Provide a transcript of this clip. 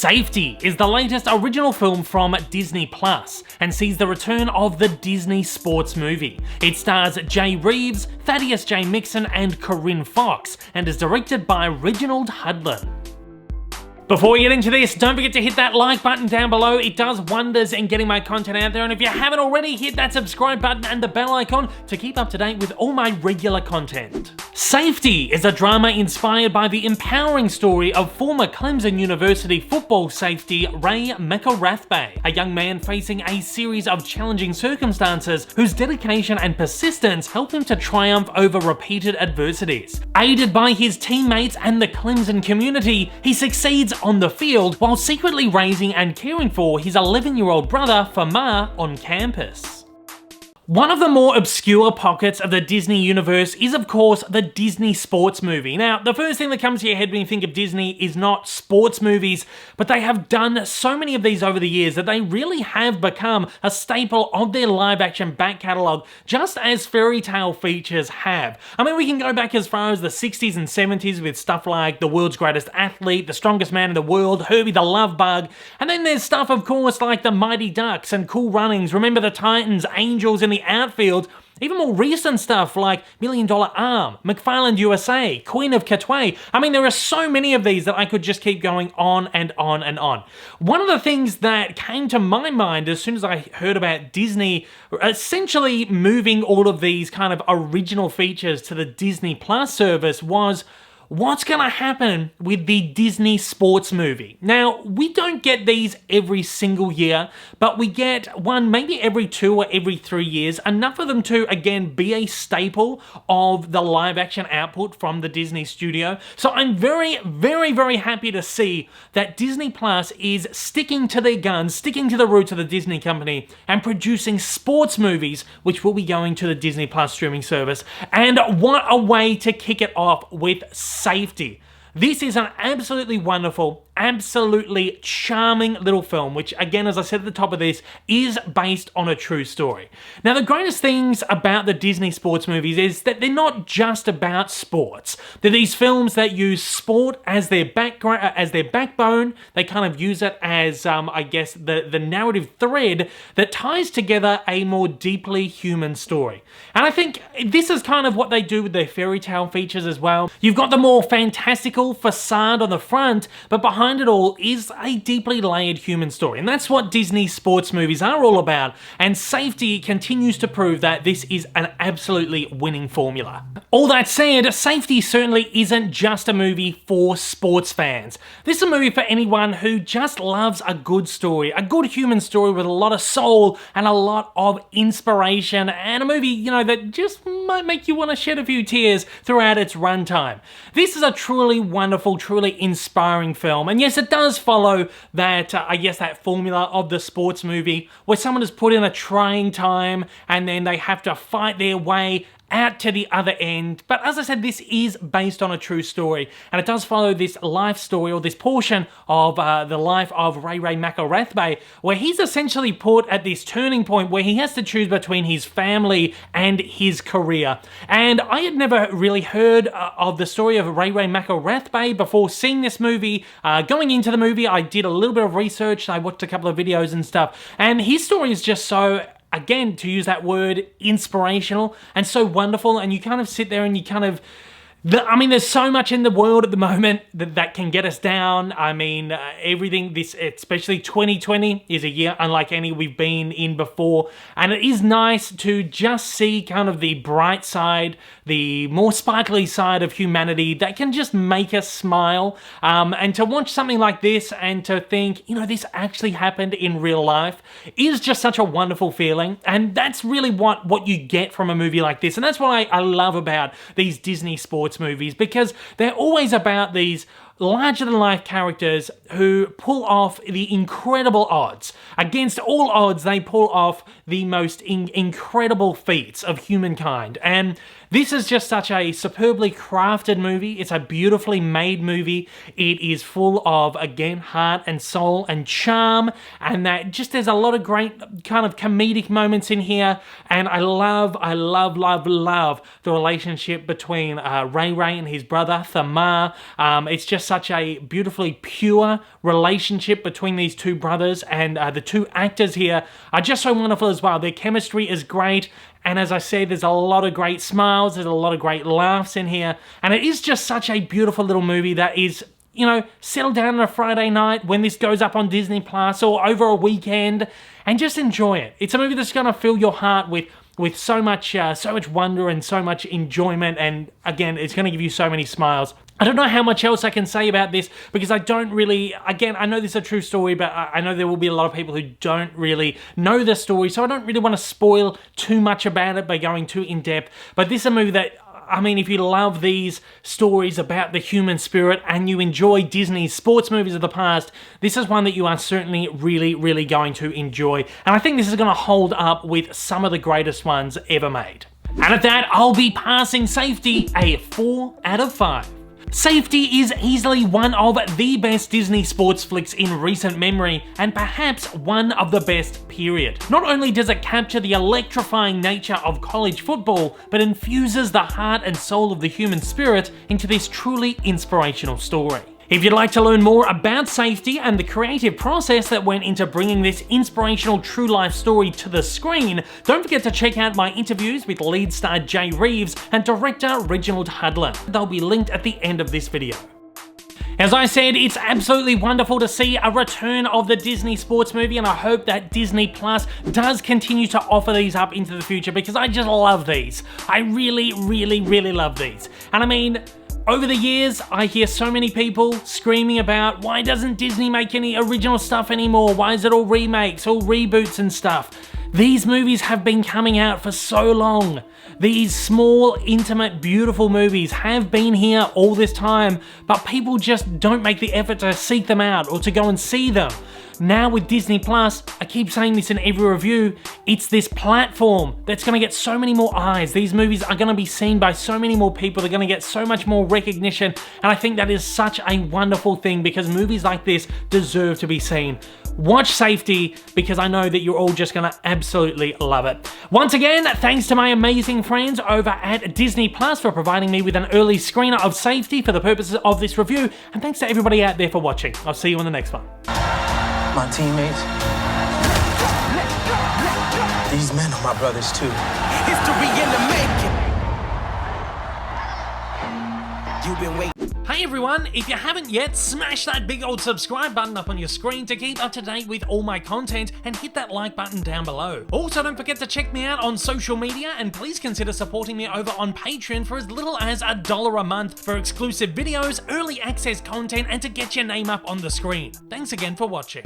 Safety is the latest original film from Disney Plus and sees the return of the Disney sports movie. It stars J. Reeves, Thaddeus J. Mixson and Corinne Fox and is directed by Reginald Hudlin. Before we get into this, don't forget to hit that like button down below. It does wonders in getting my content out there, and if you haven't already, hit that subscribe button and the bell icon to keep up to date with all my regular content. Safety is a drama inspired by the empowering story of former Clemson University football safety Ray McElrathbey, a young man facing a series of challenging circumstances whose dedication and persistence helped him to triumph over repeated adversities. Aided by his teammates and the Clemson community, he succeeds on the field while secretly raising and caring for his 11-year-old brother Fahmarr on campus. One of the more obscure pockets of the Disney universe is, of course, the Disney sports movie. Now, the first thing that comes to your head when you think of Disney is not sports movies, but they have done so many of these over the years that they really have become a staple of their live-action back catalogue, just as fairy tale features have. I mean, we can go back as far as the 60s and 70s with stuff like The World's Greatest Athlete, The Strongest Man in the World, Herbie the Love Bug, and then there's stuff, of course, like The Mighty Ducks and Cool Runnings, Remember the Titans, Angels in the Outfield, even more recent stuff like $1 Million Arm, McFarland USA, Queen of Katwe. I mean, there are so many of these that I could just keep going on and on and on. One of the things that came to my mind as soon as I heard about Disney essentially moving all of these kind of original features to the Disney Plus service was, what's gonna happen with the Disney sports movie? Now, we don't get these every single year, but we get one maybe every 2 or every 3 years, enough of them to, again, be a staple of the live-action output from the Disney studio. So I'm very, very, very happy to see that Disney Plus is sticking to their guns, sticking to the roots of the Disney company, and producing sports movies, which will be going to the Disney Plus streaming service. And what a way to kick it off with Safety. This is an absolutely wonderful, absolutely charming little film, which again, as I said at the top of this, is based on a true story. Now, the greatest things about the Disney sports movies is that they're not just about sports. They're these films that use sport as their backbone. They kind of use it as, I guess, the narrative thread that ties together a more deeply human story. And I think this is kind of what they do with their fairy tale features as well. You've got the more fantastical facade on the front, but behind it all is a deeply layered human story. And that's what Disney sports movies are all about. And Safety continues to prove that this is an absolutely winning formula. All that said, Safety certainly isn't just a movie for sports fans. This is a movie for anyone who just loves a good story, a good human story with a lot of soul and a lot of inspiration, and a movie, you know, that just might make you want to shed a few tears throughout its runtime. This is a truly wonderful, truly inspiring film. And yes, it does follow that, I guess, that formula of the sports movie where someone is put in a trying time and then they have to fight their way out to the other end. But as I said, this is based on a true story, and it does follow this life story, or this portion of the life of Ray McElrathbey, where he's essentially put at this turning point where he has to choose between his family and his career. And I had never really heard of the story of Ray McElrathbey before seeing this movie. Going into the movie, I did a little bit of research, I watched a couple of videos and stuff, and his story is just so, again, to use that word, inspirational and so wonderful. And you kind of sit there and you kind of, I mean, there's so much in the world at the moment that can get us down. I mean, everything, this, especially 2020, is a year unlike any we've been in before. And it is nice to just see kind of the bright side, the more sparkly side of humanity that can just make us smile. And to watch something like this and to think, you know, this actually happened in real life is just such a wonderful feeling. And that's really what you get from a movie like this. And that's what I love about these Disney sports movies, because they're always about these larger-than-life characters who pull off the incredible odds. Against all odds, they pull off the most incredible feats of humankind. And this is just such a superbly crafted movie. It's a beautifully made movie. It is full of, again, heart and soul and charm, and that just there's a lot of great kind of comedic moments in here. And I love the relationship between Ray and his brother Fahmarr. It's just just such a beautifully pure relationship between these two brothers, and the two actors here are just so wonderful as well. Their chemistry is great, and as I said, there's a lot of great smiles, there's a lot of great laughs in here, and it is just such a beautiful little movie that is, you know, settle down on a Friday night when this goes up on Disney Plus or over a weekend and just enjoy it. It's a movie that's going to fill your heart with so much wonder and so much enjoyment, and again, it's going to give you so many smiles. I don't know how much else I can say about this because I don't really, again, I know this is a true story, but I know there will be a lot of people who don't really know the story, so I don't really want to spoil too much about it by going too in-depth. But this is a movie that, I mean, if you love these stories about the human spirit and you enjoy Disney's sports movies of the past, this is one that you are certainly really, really going to enjoy. And I think this is going to hold up with some of the greatest ones ever made. And at that, I'll be passing Safety a 4 out of 5. Safety is easily one of the best Disney sports flicks in recent memory, and perhaps one of the best, period. Not only does it capture the electrifying nature of college football, but infuses the heart and soul of the human spirit into this truly inspirational story. If you'd like to learn more about Safety and the creative process that went into bringing this inspirational true life story to the screen, don't forget to check out my interviews with lead star J. Reeves and director Reginald Hudlin. They'll be linked at the end of this video. As I said, it's absolutely wonderful to see a return of the Disney sports movie, and I hope that Disney Plus does continue to offer these up into the future because I just love these. I really, really, really love these. And I mean, over the years, I hear so many people screaming about, why doesn't Disney make any original stuff anymore? Why is it all remakes, all reboots and stuff? These movies have been coming out for so long. These small, intimate, beautiful movies have been here all this time, but people just don't make the effort to seek them out or to go and see them. Now with Disney Plus, I keep saying this in every review, it's this platform that's going to get so many more eyes. These movies are going to be seen by so many more people. They're going to get so much more recognition, and I think that is such a wonderful thing because movies like this deserve to be seen. Watch Safety because I know that you're all just going to absolutely love it. Once again, thanks to my amazing friends over at Disney Plus for providing me with an early screener of Safety for the purposes of this review, and thanks to everybody out there for watching. I'll see you in the next one. My teammates, these men are my brothers too. History in the making. You've been waiting. Hey everyone, if you haven't yet, smash that big old subscribe button up on your screen to keep up to date with all my content, and hit that like button down below. Also, don't forget to check me out on social media, and please consider supporting me over on Patreon for as little as $1 a month for exclusive videos, early access content, and to get your name up on the screen. Thanks again for watching.